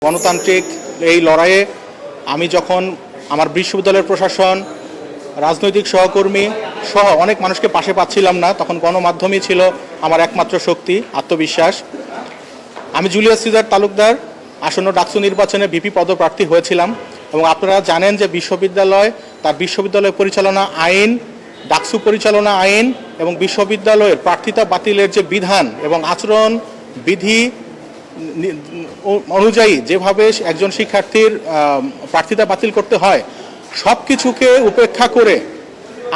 গণতান্ত্রিক এই লড়াইয়ে আমি যখন আমার বিশ্ববিদ্যালয়ের প্রশাসন, রাজনৈতিক সহকর্মী সহ অনেক মানুষকে পাশে পাচ্ছিলাম না, তখন গণমাধ্যমই ছিল আমার একমাত্র শক্তি, আত্মবিশ্বাস। আমি জুলিয়াস সিজার তালুকদার আসন্ন ডাকসু নির্বাচনে ভিপি পদপ্রার্থী হয়েছিলাম এবং আপনারা জানেন যে বিশ্ববিদ্যালয় তার বিশ্ববিদ্যালয় পরিচালনা আইন, ডাকসু পরিচালনা আইন এবং বিশ্ববিদ্যালয়ের প্রার্থিতা বাতিলের যে বিধান এবং আচরণ বিধি অনুযায়ী যেভাবে একজন শিক্ষার্থীর প্রার্থিতা বাতিল করতে হয়, সব কিছুকে উপেক্ষা করে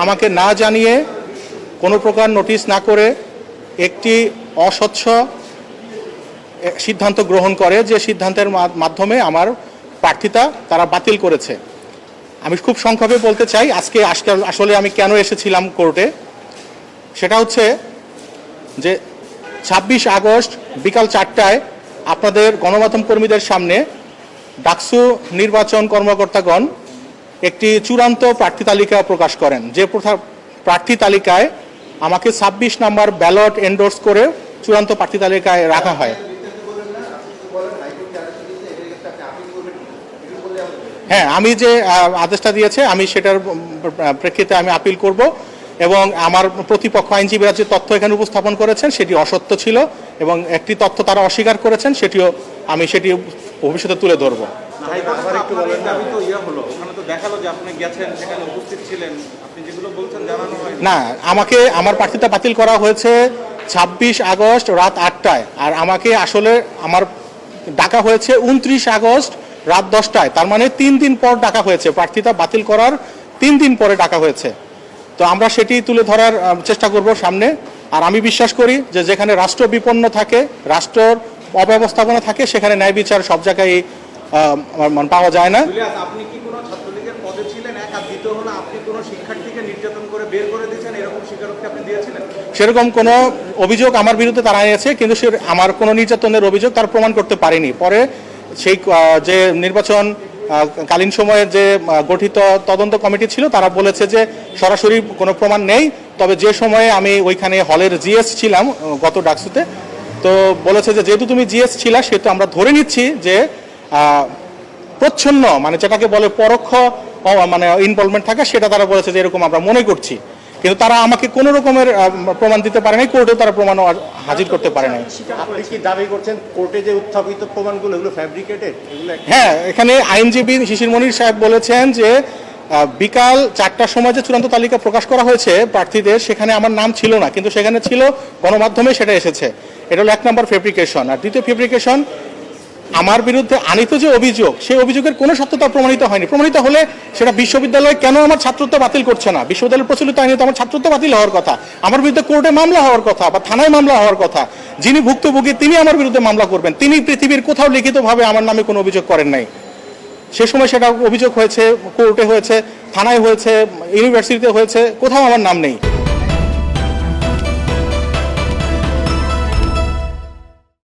আমাকে না জানিয়ে কোনো প্রকার নোটিশ না করে একটি অস্বচ্ছ সিদ্ধান্ত গ্রহণ করে, যে সিদ্ধান্তের মাধ্যমে আমার প্রার্থিতা তারা বাতিল করেছে। আমি খুব সংক্ষেপে বলতে চাই আজকে আসলে আমি কেন এসেছিলাম কোর্টে। সেটা হচ্ছে যে 26 আগস্ট বিকাল 4টায় আপনাদের গণমাধ্যম কর্মীদের সামনে ডাকসু নির্বাচন কর্মকর্তাগণ একটি চূড়ান্ত প্রার্থী তালিকা প্রকাশ করেন, যে প্রার্থী তালিকায় আমাকে 26 নম্বর ব্যালট এন্ডোর্স করে চূড়ান্ত প্রার্থী তালিকায় রাখা হয়। হ্যাঁ, আমি যে আদেশটা দিয়েছে আমি সেটার প্রেক্ষিতে আমি আপিল করব এবং আমার প্রতিপক্ষ আইনজীবীরা যে তথ্য এখানে উপস্থাপন করেছেন সেটি অসত্য ছিল এবং একটি তথ্য তারা অস্বীকার করেছেন, আমি সেটি ভবিষ্যতে তুলে ধরব। না, আমাকে আমার প্রার্থিতা বাতিল করা হয়েছে 26 আগস্ট রাত 8টায়, আর আমাকে আসলে আমার ডাকা হয়েছে 29 আগস্ট রাত 10টায়। তার মানে 3 দিন পর ডাকা হয়েছে, প্রার্থিতা বাতিল করার 3 দিন পরে ডাকা হয়েছে। তো আমরা সেটি তুলে ধরার চেষ্টা করব সামনে। আর আমি বিশ্বাস করি যে যেখানে রাষ্ট্র বিপন্ন থাকে, রাষ্ট্রের অব্যবস্থাপনা থাকে, সেখানে ন্যায় বিচার সব জায়গায় পাওয়া যায় না। আপনি কি কোনো ছাত্রলীগের পদে ছিলেন? এক আর দ্বিতীয় হলো, আপনি কোনো শিক্ষার্থীকে নির্যাতন করে বের করে দিয়েছেন, এরকম স্বীকারোক্তি আপনি দিয়েছিলেন? সেরকম কোনো অভিযোগ আমার বিরুদ্ধে তারা এনেছে, কিন্তু সে আমার কোনো নির্যাতনের অভিযোগ তারা প্রমাণ করতে পারেনি। পরে সেই যে নির্বাচন কালীন সময়ে যে গঠিত তদন্ত কমিটি ছিল তারা বলেছে যে সরাসরি কোনো প্রমাণ নেই, তবে যে সময়ে আমি ওইখানে হলের জিএস ছিলাম গত ডাকসুতে, তো বলেছে যে যেহেতু তুমি জিএস ছিলা সেহেতু আমরা ধরে নিচ্ছি যে প্রচ্ছন্ন, মানে যেটাকে বলে পরোক্ষ মানে ইনভলভমেন্ট থাকে, সেটা তারা বলেছে যে এরকম আমরা মনে করছি। কিন্তু তারা আমাকে কোনো রকমের প্রমাণ দিতে পারে নাই, কোর্টেও তারা প্রমাণ হাজির করতে পারে নাই। আপনি কি দাবি করছেন কোর্টে যে উত্থাপিত প্রমাণগুলো এগুলো ফ্যাব্রিকেটেড? হ্যাঁ, এখানে আইনজীবী শিশির মনির সাহেব বলেছেন যে বিকাল 4টার সময় যে চূড়ান্ত তালিকা প্রকাশ করা হয়েছে প্রার্থীদের, সেখানে আমার নাম ছিল না, কিন্তু সেখানে ছিল গণমাধ্যমে সেটা এসেছে। এটা হলো 1 নম্বর ফেব্রিকেশন। আর দ্বিতীয় ফেব্রিকেশন, আমার বিরুদ্ধে আনিত যে অভিযোগ, সেই অভিযোগের কোনো সত্যতা প্রমাণিত হয়নি। প্রমাণিত হলে সেটা বিশ্ববিদ্যালয় কেন আমার ছাত্রত্ব বাতিল করছে না? বিশ্ববিদ্যালয়ের প্রচলিত আইনে তো আমার ছাত্রত্ব বাতিল হওয়ার কথা, আমার বিরুদ্ধে কোর্টে মামলা হওয়ার কথা বা থানায় মামলা হওয়ার কথা। যিনি ভুক্তভোগী তিনি আমার বিরুদ্ধে মামলা করবেন, তিনি পৃথিবীর কোথাও লিখিতভাবে আমার নামে কোনো অভিযোগ করেন নাই। সে সময় সেটা অভিযোগ হয়েছে, কোর্টে হয়েছে, থানায় হয়েছে, ইউনিভার্সিটিতে হয়েছে, কোথাও আমার নাম নেই।